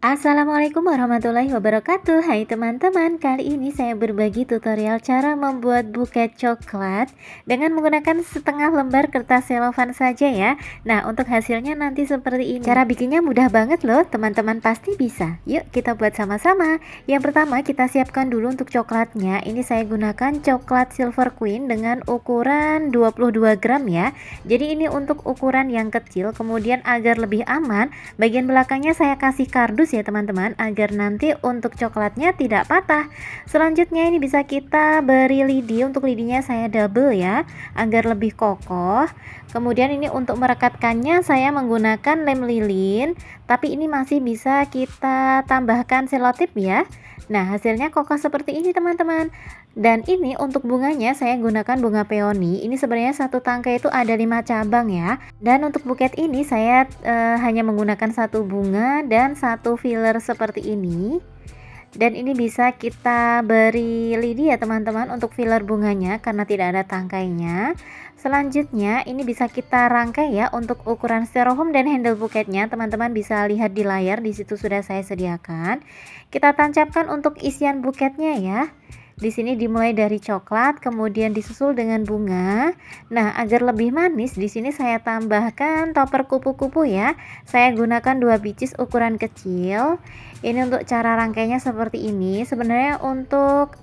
Assalamualaikum warahmatullahi wabarakatuh. Hai teman-teman, kali ini saya berbagi tutorial cara membuat buket coklat dengan menggunakan setengah lembar kertas selofan saja ya. Nah, untuk hasilnya nanti seperti ini. Cara bikinnya mudah banget loh, teman-teman pasti bisa. Yuk kita buat sama-sama. Yang pertama kita siapkan dulu untuk coklatnya. Ini saya gunakan coklat Silver Queen dengan ukuran 22 gram ya. Jadi ini untuk ukuran yang kecil, kemudian agar lebih aman, bagian belakangnya saya kasih kardus ya teman-teman, agar nanti untuk coklatnya tidak patah. Selanjutnya ini bisa kita beri lidi. Untuk lidinya saya double ya, agar lebih kokoh. Kemudian ini untuk merekatkannya saya menggunakan lem lilin, tapi ini masih bisa kita tambahkan selotip ya. Nah, hasilnya kokoh seperti ini teman-teman. Dan ini untuk bunganya saya gunakan bunga peony. Ini sebenarnya satu tangkai itu ada 5 cabang ya. Dan untuk buket ini saya hanya menggunakan satu bunga dan satu filler seperti ini. Dan ini bisa kita beri lidi ya teman-teman untuk filler bunganya karena tidak ada tangkainya. Selanjutnya ini bisa kita rangkai ya untuk ukuran styrofoam dan handle buketnya. Teman-teman bisa lihat di layar, di situ sudah saya sediakan. Kita tancapkan untuk isian buketnya ya. Di sini dimulai dari coklat, kemudian disusul dengan bunga. Nah, agar lebih manis, di sini saya tambahkan topper kupu-kupu ya. Saya gunakan 2 biji ukuran kecil. Ini untuk cara rangkainya seperti ini. Sebenarnya untuk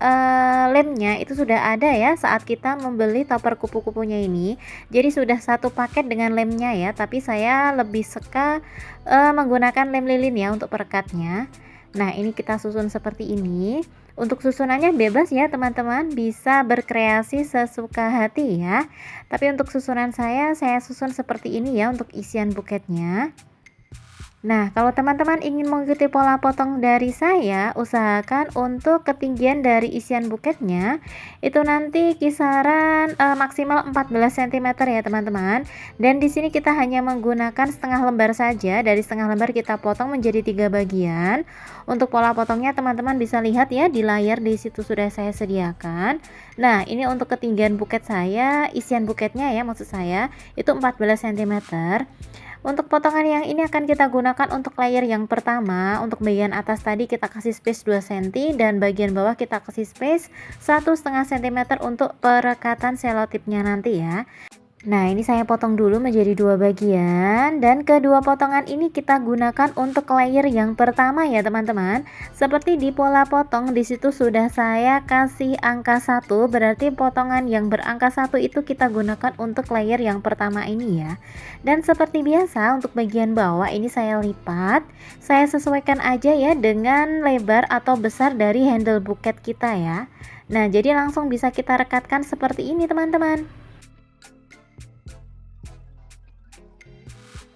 lemnya itu sudah ada ya saat kita membeli topper kupu-kupunya ini. Jadi sudah satu paket dengan lemnya ya. Tapi saya lebih suka menggunakan lem lilin ya untuk perekatnya. Nah, ini kita susun seperti ini. Untuk susunannya bebas ya teman-teman, bisa berkreasi sesuka hati ya. Tapi untuk susunan saya susun seperti ini ya untuk isian buketnya. Nah, kalau teman-teman ingin mengikuti pola potong dari saya, usahakan untuk ketinggian dari isian buketnya itu nanti kisaran maksimal 14 cm ya teman-teman. Dan di sini kita hanya menggunakan setengah lembar saja. Dari setengah lembar kita potong menjadi 3 bagian. Untuk pola potongnya teman-teman bisa lihat ya di layar, di situ sudah saya sediakan. Nah, ini untuk ketinggian buket saya, isian buketnya ya maksud saya, itu 14 cm. Untuk potongan yang ini akan kita gunakan untuk layer yang pertama. Untuk bagian atas tadi kita kasih space 2 cm dan bagian bawah kita kasih space 1,5 cm untuk perekatan selotipnya nanti ya. Nah, ini saya potong dulu menjadi 2 bagian, dan kedua potongan ini kita gunakan untuk layer yang pertama ya teman-teman. Seperti di pola potong di situ sudah saya kasih angka 1, berarti potongan yang berangka 1 itu kita gunakan untuk layer yang pertama ini ya. Dan seperti biasa untuk bagian bawah ini saya lipat. Saya sesuaikan aja ya dengan lebar atau besar dari handle buket kita ya. Nah, jadi langsung bisa kita rekatkan seperti ini teman-teman.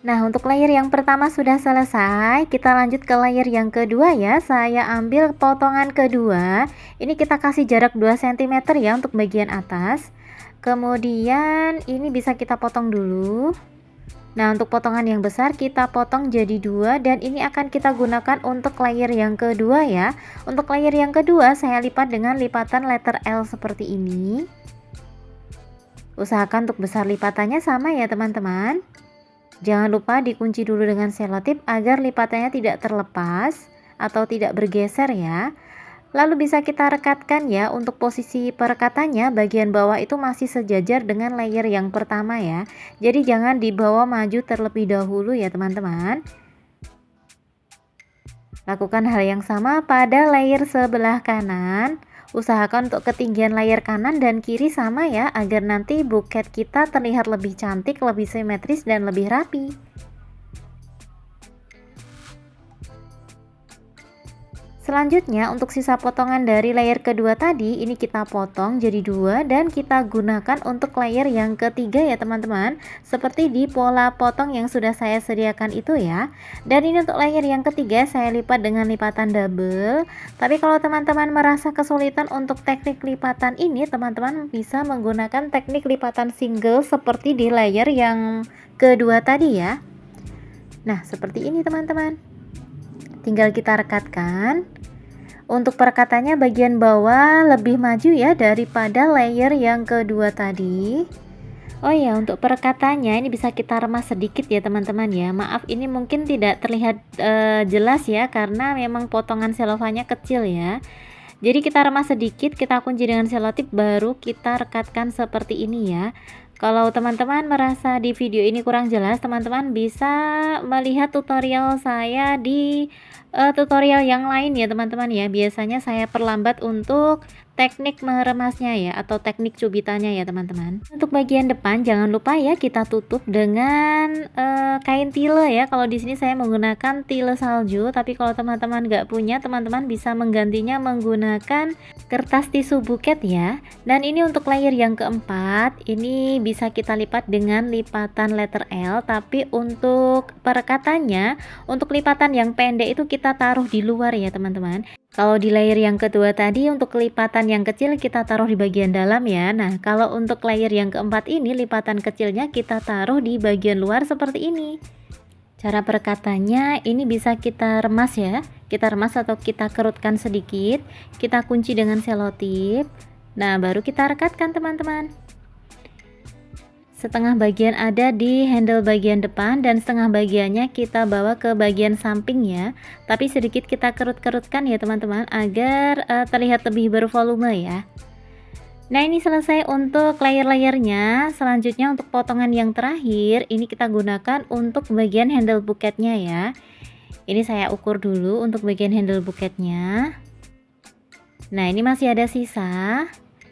Nah, untuk layer yang pertama sudah selesai, kita lanjut ke layer yang kedua ya. Saya ambil potongan kedua, ini kita kasih jarak 2 cm ya untuk bagian atas. Kemudian ini bisa kita potong dulu. Nah, untuk potongan yang besar kita potong jadi 2, dan ini akan kita gunakan untuk layer yang kedua ya. Untuk layer yang kedua saya lipat dengan lipatan letter L seperti ini. Usahakan untuk besar lipatannya sama ya teman-teman. Jangan lupa dikunci dulu dengan selotip agar lipatannya tidak terlepas atau tidak bergeser ya. Lalu bisa kita rekatkan ya. Untuk posisi perekatannya bagian bawah itu masih sejajar dengan layer yang pertama ya. Jadi jangan dibawa maju terlebih dahulu ya teman-teman. Lakukan hal yang sama pada layer sebelah kanan. Usahakan untuk ketinggian layar kanan dan kiri sama ya, agar nanti buket kita terlihat lebih cantik, lebih simetris, dan lebih rapi. Selanjutnya untuk sisa potongan dari layer kedua tadi, ini kita potong jadi 2 dan kita gunakan untuk layer yang ketiga ya teman-teman. Seperti di pola potong yang sudah saya sediakan itu ya. Dan ini untuk layer yang ketiga saya lipat dengan lipatan double. Tapi kalau teman-teman merasa kesulitan untuk teknik lipatan ini, teman-teman bisa menggunakan teknik lipatan single seperti di layer yang kedua tadi ya. Nah, seperti ini teman-teman. Tinggal kita rekatkan. Untuk perekatannya bagian bawah lebih maju ya daripada layer yang kedua tadi. Oh ya, untuk perekatannya ini bisa kita remas sedikit ya teman-teman ya. Maaf ini mungkin tidak terlihat jelas ya karena memang potongan selofannya kecil ya. Jadi kita remas sedikit, kita kunci dengan selotip, baru kita rekatkan seperti ini ya. Kalau teman-teman merasa di video ini kurang jelas, teman-teman bisa melihat tutorial saya di tutorial yang lain ya teman-teman ya. Biasanya saya perlambat untuk teknik meremasnya ya, atau teknik cubitannya ya teman-teman. Untuk bagian depan jangan lupa ya kita tutup dengan kain tile ya. Kalau di sini saya menggunakan tile salju, tapi kalau teman-teman nggak punya, teman-teman bisa menggantinya menggunakan kertas tisu buket ya. Dan ini untuk layer yang keempat, ini bisa kita lipat dengan lipatan letter L, tapi untuk perekatannya, untuk lipatan yang pendek itu kita taruh di luar ya teman-teman. Kalau di layer yang kedua tadi untuk lipatan yang kecil kita taruh di bagian dalam ya. Nah, kalau untuk layer yang keempat ini lipatan kecilnya kita taruh di bagian luar seperti ini. Cara perekatannya ini bisa kita remas ya. Kita remas atau kita kerutkan sedikit. Kita kunci dengan selotip. Nah, baru kita rekatkan teman-teman. Setengah bagian ada di handle bagian depan dan setengah bagiannya kita bawa ke bagian samping ya, tapi sedikit kita kerut-kerutkan ya teman-teman agar terlihat lebih bervolume ya. Nah, ini selesai untuk layer-layernya. Selanjutnya untuk potongan yang terakhir ini kita gunakan untuk bagian handle buketnya ya. Ini saya ukur dulu untuk bagian handle buketnya. Nah, ini masih ada sisa.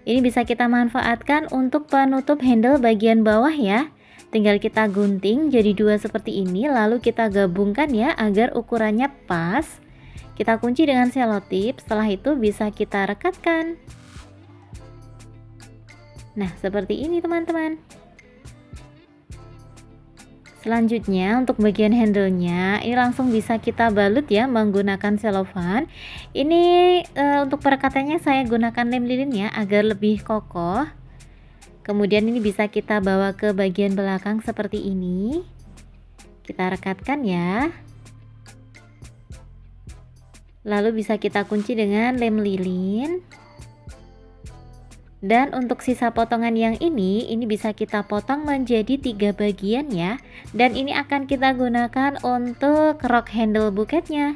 Ini bisa kita manfaatkan untuk penutup handle bagian bawah ya. Tinggal kita gunting jadi dua seperti ini, lalu kita gabungkan ya agar ukurannya pas. Kita kunci dengan selotip, setelah itu bisa kita rekatkan. Nah, seperti ini teman-teman. Selanjutnya untuk bagian handle-nya ini langsung bisa kita balut ya menggunakan selofan. Ini untuk perekatannya saya gunakan lem lilin ya agar lebih kokoh. Kemudian ini bisa kita bawa ke bagian belakang seperti ini. Kita rekatkan ya. Lalu bisa kita kunci dengan lem lilin. Dan untuk sisa potongan yang ini bisa kita potong menjadi 3 bagian ya. Dan ini akan kita gunakan untuk rok handle buketnya.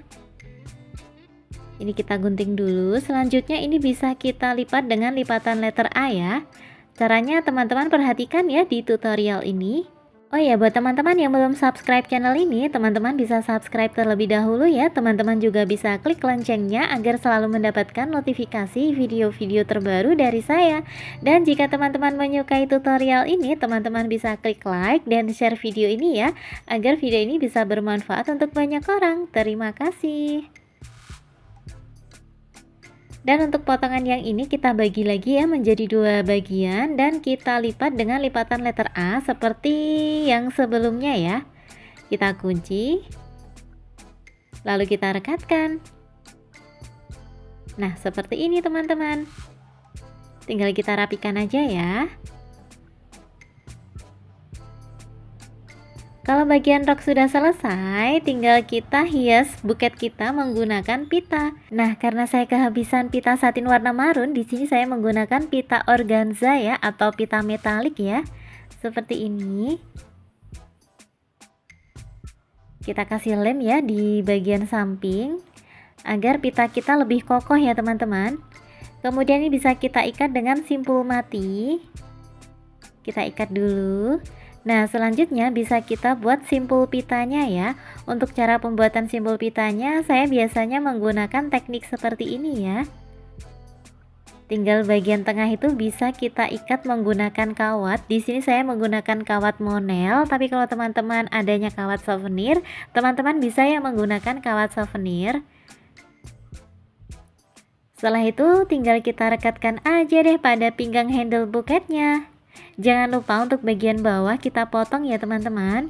Ini kita gunting dulu. Selanjutnya ini bisa kita lipat dengan lipatan letter A ya. Caranya teman-teman perhatikan ya di tutorial ini. Oh ya, buat teman-teman yang belum subscribe channel ini, teman-teman bisa subscribe terlebih dahulu ya. Teman-teman juga bisa klik loncengnya agar selalu mendapatkan notifikasi video-video terbaru dari saya. Dan jika teman-teman menyukai tutorial ini, teman-teman bisa klik like dan share video ini ya, agar video ini bisa bermanfaat untuk banyak orang. Terima kasih. Dan untuk potongan yang ini kita bagi lagi ya menjadi 2 bagian dan kita lipat dengan lipatan letter A seperti yang sebelumnya ya. Kita kunci, lalu kita rekatkan. Nah, seperti ini teman-teman. Tinggal kita rapikan aja ya. Kalau bagian rok sudah selesai, tinggal kita hias buket kita menggunakan pita. Nah, karena saya kehabisan pita satin warna marun, di sini saya menggunakan pita organza ya atau pita metalik ya. Seperti ini. Kita kasih lem ya di bagian samping agar pita kita lebih kokoh ya, teman-teman. Kemudian ini bisa kita ikat dengan simpul mati. Kita ikat dulu. Nah, selanjutnya bisa kita buat simpul pitanya ya. Untuk cara pembuatan simpul pitanya, saya biasanya menggunakan teknik seperti ini ya. Tinggal bagian tengah itu bisa kita ikat menggunakan kawat. Di sini saya menggunakan kawat monel, tapi kalau teman-teman adanya kawat souvenir, teman-teman bisa ya menggunakan kawat souvenir. Setelah itu tinggal kita rekatkan aja deh pada pinggang handle buketnya. Jangan lupa untuk bagian bawah kita potong ya teman-teman,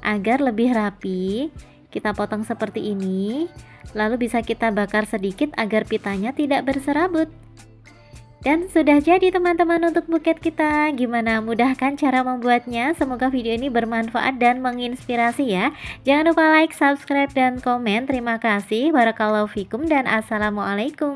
agar lebih rapi. Kita potong seperti ini, lalu bisa kita bakar sedikit agar pitanya tidak berserabut. Dan sudah jadi teman-teman untuk buket kita. Gimana, mudah kan cara membuatnya? Semoga video ini bermanfaat dan menginspirasi ya. Jangan lupa like, subscribe, dan komen. Terima kasih. Barakallahu fikum dan assalamualaikum.